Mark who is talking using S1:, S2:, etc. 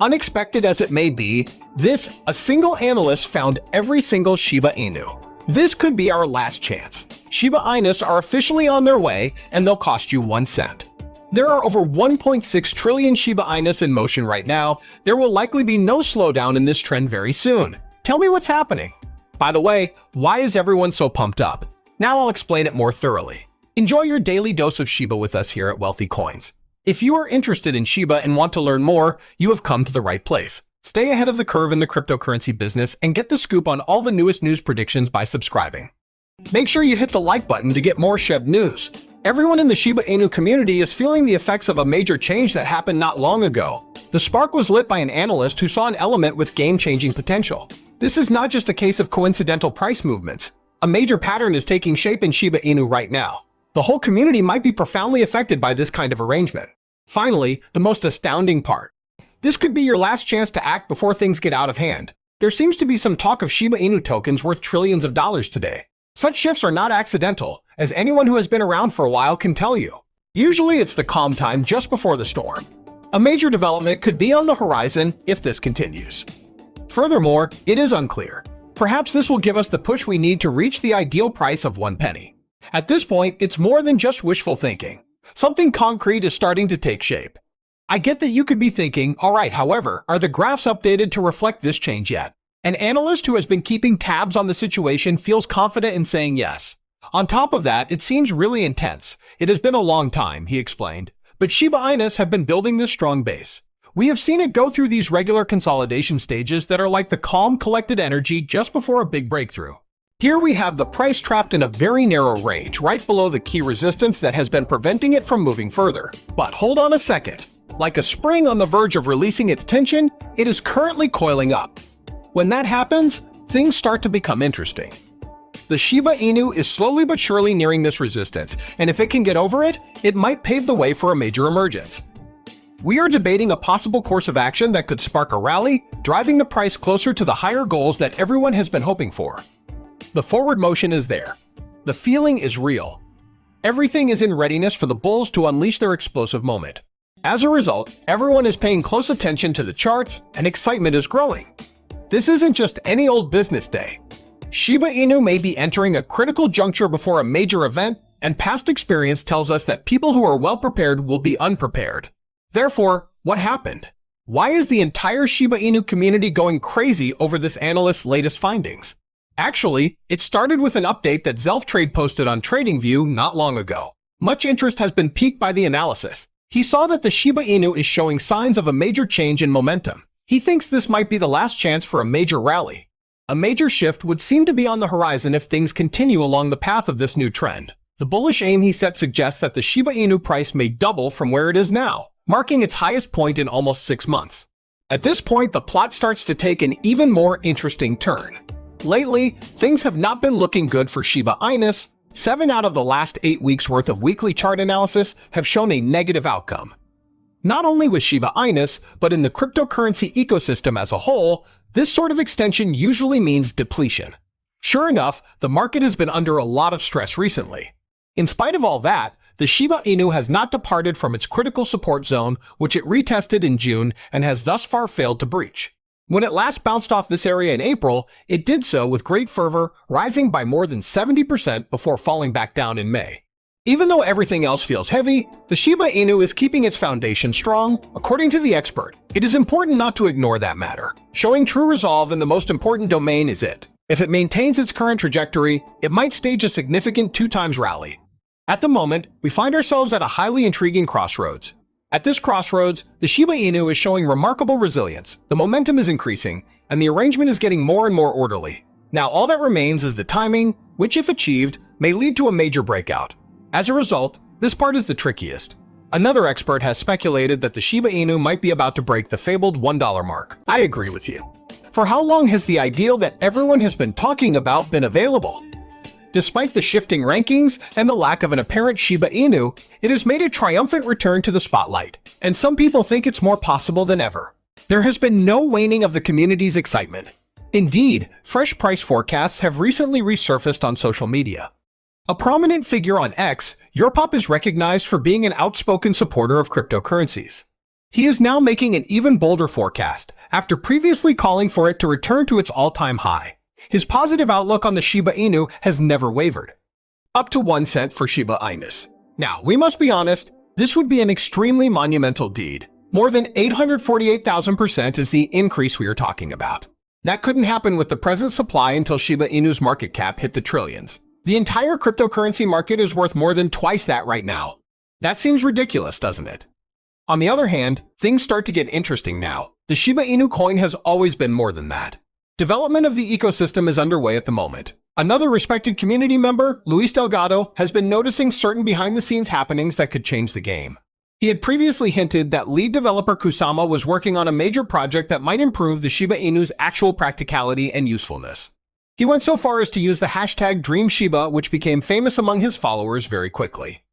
S1: Unexpected as it may be, a single analyst found every single Shiba Inu. This could be our last chance. Shiba Inus are officially on their way, and they'll cost you 1 cent. There are over 1.6 trillion Shiba Inus in motion right now. There will likely be no slowdown in this trend very soon. Tell me what's happening. By the way, why is everyone so pumped up? Now I'll explain it more thoroughly. Enjoy your daily dose of Shiba with us here at Wealthy Coins. If you are interested in Shiba and want to learn more, you have come to the right place. Stay ahead of the curve in the cryptocurrency business and get the scoop on all the newest news predictions by subscribing. Make sure you hit the like button to get more SHIB news. Everyone in the Shiba Inu community is feeling the effects of a major change that happened not long ago. The spark was lit by an analyst who saw an element with game-changing potential. This is not just a case of coincidental price movements. A major pattern is taking shape in Shiba Inu right now. The whole community might be profoundly affected by this kind of arrangement. Finally, the most astounding part. This could be your last chance to act before things get out of hand. There seems to be some talk of Shiba Inu tokens worth trillions of dollars today. Such shifts are not accidental, as anyone who has been around for a while can tell you. Usually it's the calm time just before the storm. A major development could be on the horizon if this continues. Furthermore, it is unclear. Perhaps this will give us the push we need to reach the ideal price of 1 penny. At this point, it's more than just wishful thinking. Something concrete is starting to take shape. I get that you could be thinking, alright, however, are the graphs updated to reflect this change yet? An analyst who has been keeping tabs on the situation feels confident in saying yes. On top of that, it seems really intense. It has been a long time, he explained, but Shiba Inus have been building this strong base. We have seen it go through these regular consolidation stages that are like the calm, collected energy just before a big breakthrough. Here we have the price trapped in a very narrow range, right below the key resistance that has been preventing it from moving further. But hold on a second. Like a spring on the verge of releasing its tension, it is currently coiling up. When that happens, things start to become interesting. The Shiba Inu is slowly but surely nearing this resistance, and if it can get over it, it might pave the way for a major emergence. We are debating a possible course of action that could spark a rally, driving the price closer to the higher goals that everyone has been hoping for. The forward motion is there. The feeling is real. Everything is in readiness for the bulls to unleash their explosive moment. As a result, everyone is paying close attention to the charts, and excitement is growing. This isn't just any old business day. Shiba Inu may be entering a critical juncture before a major event, and past experience tells us that people who are well prepared will be unprepared. Therefore, what happened? Why is the entire Shiba Inu community going crazy over this analyst's latest findings? Actually, it started with an update that Zelftrade posted on TradingView not long ago. Much interest has been piqued by the analysis. He saw that the Shiba Inu is showing signs of a major change in momentum. He thinks this might be the last chance for a major rally. A major shift would seem to be on the horizon if things continue along the path of this new trend. The bullish aim he set suggests that the Shiba Inu price may double from where it is now, marking its highest point in almost 6 months. At this point, the plot starts to take an even more interesting turn. Lately, things have not been looking good for Shiba Inus. 7 out of the last 8 weeks worth of weekly chart analysis have shown a negative outcome. Not only with Shiba Inus, but in the cryptocurrency ecosystem as a whole, this sort of extension usually means depletion. Sure enough, the market has been under a lot of stress recently. In spite of all that, the Shiba Inu has not departed from its critical support zone, which it retested in June and has thus far failed to breach. When it last bounced off this area in April, it did so with great fervor, rising by more than 70% before falling back down in May. Even though everything else feels heavy, the Shiba Inu is keeping its foundation strong. According to the expert, it is important not to ignore that matter. Showing true resolve in the most important domain is it. If it maintains its current trajectory, it might stage a significant 2x rally. At the moment, we find ourselves at a highly intriguing crossroads. At this crossroads, the Shiba Inu is showing remarkable resilience, the momentum is increasing, and the arrangement is getting more and more orderly. Now all that remains is the timing, which if achieved, may lead to a major breakout. As a result, this part is the trickiest. Another expert has speculated that the Shiba Inu might be about to break the fabled $1 mark. I agree with you. For how long has the ideal that everyone has been talking about been available? Despite the shifting rankings and the lack of an apparent Shiba Inu, it has made a triumphant return to the spotlight, and some people think it's more possible than ever. There has been no waning of the community's excitement. Indeed, fresh price forecasts have recently resurfaced on social media. A prominent figure on X, Yourpop is recognized for being an outspoken supporter of cryptocurrencies. He is now making an even bolder forecast, after previously calling for it to return to its all-time high. His positive outlook on the Shiba Inu has never wavered. Up to 1 cent for Shiba Inus. Now, we must be honest, this would be an extremely monumental deed. More than 848,000% is the increase we are talking about. That couldn't happen with the present supply until Shiba Inu's market cap hit the trillions. The entire cryptocurrency market is worth more than twice that right now. That seems ridiculous, doesn't it? On the other hand, things start to get interesting now. The Shiba Inu coin has always been more than that. Development of the ecosystem is underway at the moment. Another respected community member, Luis Delgado, has been noticing certain behind-the-scenes happenings that could change the game. He had previously hinted that lead developer Kusama was working on a major project that might improve the Shiba Inu's actual practicality and usefulness. He went so far as to use the hashtag DreamShiba, which became famous among his followers very quickly.